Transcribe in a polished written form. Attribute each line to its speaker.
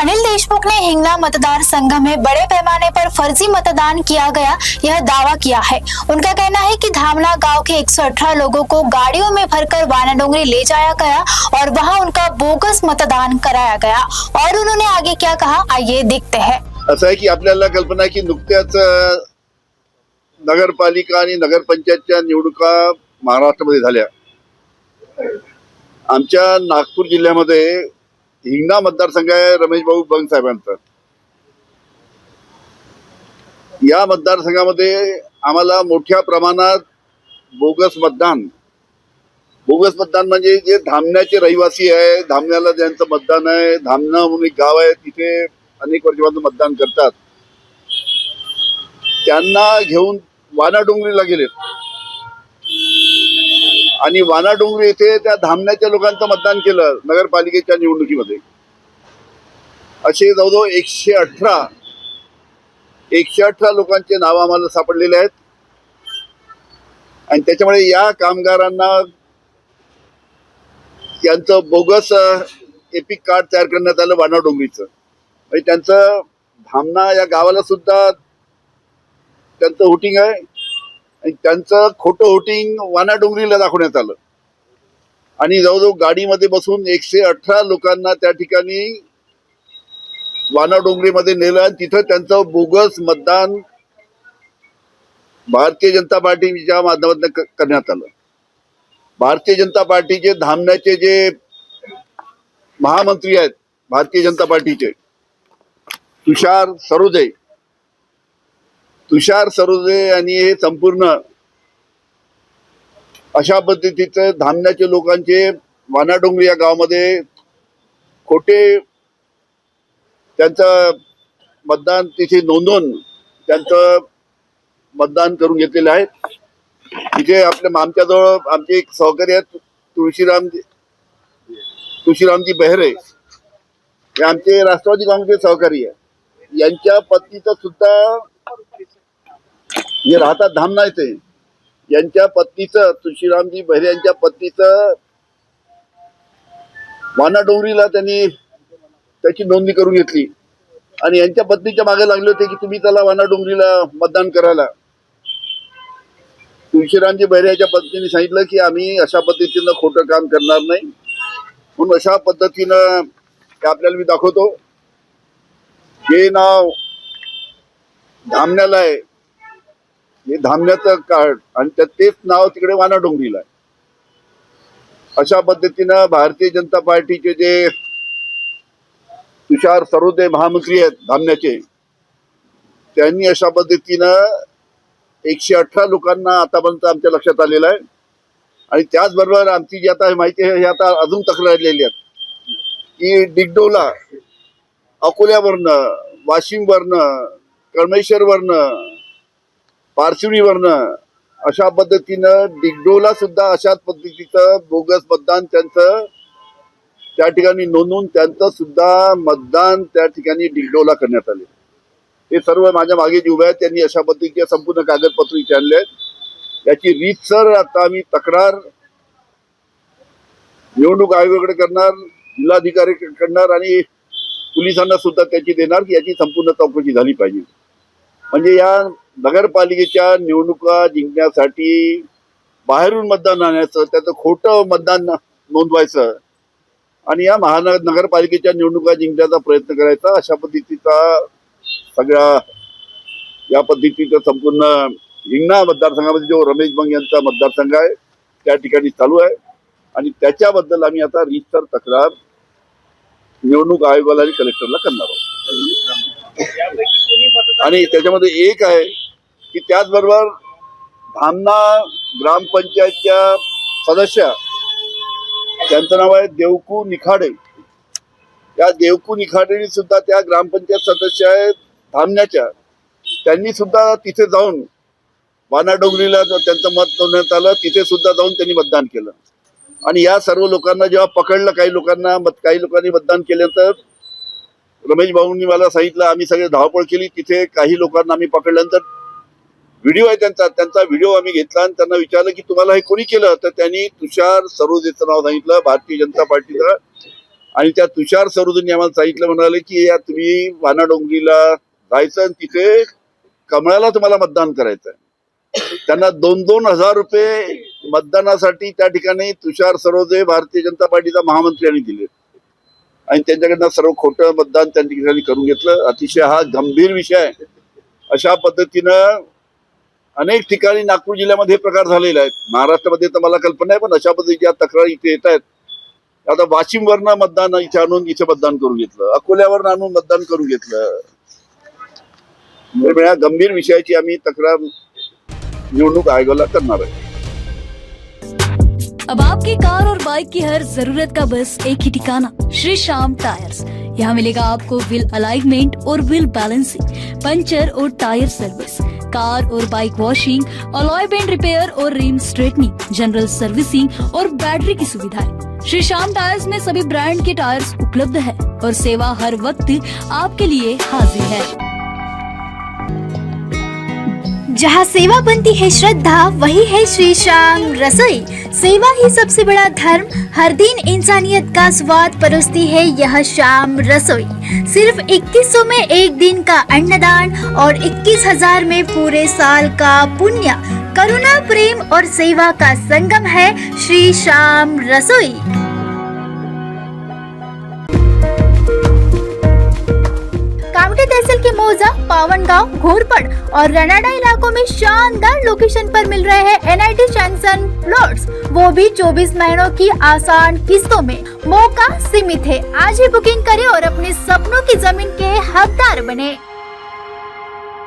Speaker 1: अनिल देशमुख ने हिंगना मतदार संघ में बड़े पैमाने पर फर्जी मतदान किया गया यह दावा किया है। उनका कहना है कि धामना गांव के 118 लोगों को गाड़ियों में भरकर वानाडोंगरी ले जाया गया और वहां उनका बोगस मतदान कराया गया। और उन्होंने आगे क्या कहा, आइए देखते हैं।
Speaker 2: असं आहे की आपल्याला कल्पना आहे की नुकत्याच नगरपालिका आणि नगरपंचायतच्या निवडणुका महाराष्ट्रामध्ये झाल्या। आमच्या नागपूर जिल्ह्यामध्ये हिंगणा मतदारसंघ आहे रमेश भाऊ बंग साहेबांचा। या मतदारसंघामध्ये आम्हाला मोठ्या प्रमाणात बोगस मतदान म्हणजे जे धामण्याचे रहिवासी आहे, धामण्याला ज्यांचं मतदान आहे, धामणा म्हणून एक गाव आहे, तिथे अनेक वर्षापासून मतदान करतात, त्यांना घेऊन वानाडोंगरीला गेले आणि वानाडोंगरी येथे त्या धामण्याच्या लोकांचं मतदान केलं नगरपालिकेच्या निवडणुकीमध्ये। असे जवळजवळ 118 लोकांचे नाव आम्हाला सापडलेले आहेत आणि त्याच्यामुळे या कामगारांना त्यांचं बोगस एपिक कार्ड तयार करण्यात आलं वानाडोंगरीचं। म्हणजे त्यांचं धामणा या गावाला सुद्धा त्यांचं होटिंग आहे आणि त्यांचं खोटं होटिंग वानाडोंगरीला दाखवण्यात आलं आणि जवळजवळ गाडीमध्ये बसून 118 लोकांना त्या ठिकाणी वानाडोंगरीमध्ये नेलं आणि तिथं त्यांचं बोगस मतदान भारतीय जनता पार्टीच्या माध्यमातून करण्यात आलं। भारतीय जनता पार्टीचे धामण्याचे जे महामंत्री आहेत भारतीय जनता पार्टीचे तुषार सरोदे यांनी हे संपूर्ण अशा पद्धतीचं धामण्याचे लोकांचे वानाडोंगरी या गावामध्ये खोटे त्यांचं मतदान तिथे नोंदवून त्यांचं मतदान करून घेतलेलं आहे। तिथे आमच्याजवळ आमचे एक सहकारी आहेत तुळशीरामजी बेहरे, हे आमचे राष्ट्रवादी काँग्रेसचे सहकारी आहे। यांच्या पत्नीचं सुद्धा हे राहतात धामणा येथे, यांच्या पत्नीचं तुळशीरामजी बेहरे यांच्या पत्नीचं वानाडोंगरीला त्यांनी त्याची नोंदणी करून घेतली आणि यांच्या पत्नीच्या मागे लागले होते की तुम्ही त्याला वानाडोंगरीला मतदान करायला। तुळशीरामजी बेहरे यांच्या पत्नीने सांगितलं की आम्ही अशा पद्धतीनं खोटं काम करणार नाही, म्हणून अशा पद्धतीनं आपल्याला मी दाखवतो। हे नाव धामण्याला आहे, हे धामण्याचं कार्ड आणि तेच नाव तिकडे वानाडोंगरीला आहे। अशा पद्धतीनं भारतीय जनता पार्टीचे जे तुषार सरोदे महामंत्री आहेत धामण्याचे, त्यांनी अशा पद्धतीनं 118 लोकांना आतापर्यंत आमच्या लक्षात आलेलं आहे आणि त्याचबरोबर आमची जी आता माहिती आहे हे आता अजून तक्रार आलेली आहेत की डिगडोला, अकोल्यावरनं, वाशिमवरनं, कळमेश्वरवरनं, पारशिवनीवरनं अशा पद्धतीनं डिगडोला सुद्धा अशाच पद्धतीचं बोगस मतदान त्यांचं त्या ठिकाणी नोंदवून त्यांचं सुद्धा मतदान त्या ठिकाणी डिगडोला करण्यात आले। हे सर्व माझ्या मागे जे उभे आहेत त्यांनी अशा पद्धतीचे संपूर्ण कागदपत्र इथे आणले आहेत। याची रीतसर आता आम्ही तक्रार निवडणूक आयोगाकडे करणार, जिल्हाधिकारी करणार आणि पोलिसांना सुद्धा त्याची देणार की याची संपूर्ण चौकशी झाली पाहिजे। म्हणजे या नगरपालिकेच्या निवडणुका जिंकण्यासाठी बाहेरून मतदान आणायचं, त्याचं खोटं मतदान नोंदवायचं आणि या नगरपालिकेच्या निवडणुका जिंकण्याचा प्रयत्न करायचा, अशा पद्धतीचा सगळ्या या पद्धतीचं संपूर्ण हिंगणा मतदारसंघामध्ये जो रमेश बंग यांचा मतदारसंघ आहे त्या ठिकाणी चालू आहे आणि त्याच्याबद्दल आम्ही आता रीतसर तक्रार निवडणूक आयोगाला आणि कलेक्टरला करणार आहोत। आणि त्याच्यामध्ये एक आहे की त्याचबरोबर धामणा ग्रामपंचायतच्या सदस्य, त्यांचं नाव आहे देवकू निखाडे, या देवकू निखाडेने सुद्धा त्या ग्रामपंचायत सदस्य आहेत धामण्याच्या, त्यांनी सुद्धा तिथे जाऊन वानाडोंगरीला त्यांचं मत नोंदवण्यात आलं, तिथे सुद्धा जाऊन त्यांनी मतदान केलं आणि या सर्व लोकांना जेव्हा पकडलं, काही लोकांनी मतदान केल्यानंतर रमेश भाऊंनी मला सांगितलं, आम्ही सगळे धावपळ केली, तिथे काही लोकांना आम्ही पकडल्यानंतर व्हिडिओ आहे त्यांचा व्हिडिओ आम्ही घेतला आणि त्यांना विचारलं की तुम्हाला हे कोणी केलं, तर त्यांनी तुषार सरोदेचं नाव सांगितलं, भारतीय जनता पार्टीचा आणि त्या तुषार सरोदेंनी आम्हाला सांगितलं, म्हणाले की या तुम्ही वानाडोंगरीला जायचं आणि तिथे कमळाला तुम्हाला मतदान करायचं आहे. त्यांना 2-2 हजार रुपये मतदानासाठी त्या ठिकाणी तुषार सरोदे भारतीय जनता पार्टीचा महामंत्री यांनी दिले आणि त्यांच्याकडनं सर्व खोटं मतदान त्या ठिकाणी करून घेतलं. अतिशय हा गंभीर विषय आहे. अशा पद्धतीनं अनेक ठिकाणी नागपूर जिल्ह्यामध्ये हे प्रकार झालेले आहेत. महाराष्ट्रामध्ये तर मला कल्पना आहे, पण अशा पद्धतीच्या तक्रारी इथे येत आहेत. आता वाशिमवरनं मतदान इथे आणून इथे मतदान करून घेतलं, अकोल्यावरनं आणून मतदान करून घेतलं. या गंभीर विषयाची आम्ही तक्रार निवडणूक आयोगाला करणार आहे.
Speaker 3: अब आपकी कार और बाइक की हर जरूरत का बस एक ही ठिकाना, श्री श्याम टायर्स। यहाँ मिलेगा आपको व्हील अलाइनमेंट और व्हील बैलेंसिंग, पंचर और टायर सर्विस, कार और bike washing, alloy bend repair और रिम स्ट्रेटनिंग, जनरल सर्विसिंग और बैटरी की सुविधाएं। श्री श्याम टायर्स में सभी ब्रांड के टायर्स उपलब्ध है और सेवा हर वक्त आपके लिए हाजिर है।
Speaker 1: जहाँ सेवा बनती है श्रद्धा, वही है श्री श्याम रसोई। सेवा ही सबसे बड़ा धर्म, हर दिन इंसानियत का स्वाद परोसती है यह श्याम रसोई। सिर्फ 2100 में एक दिन का अन्नदान और 21,000 में पूरे साल का पुण्य। करुणा, प्रेम और सेवा का संगम है श्री श्याम रसोई। कामठी तहसील के मौजा, पावनगांव, घोरपड़ और रनाडा इलाकों में शानदार लोकेशन पर मिल रहे हैं NIT सैमसन प्लॉट्स, वो भी 24 महीनों की आसान किस्तों में। मौका सीमित है, आज ही बुकिंग करें और अपने सपनों की जमीन के हकदार बने।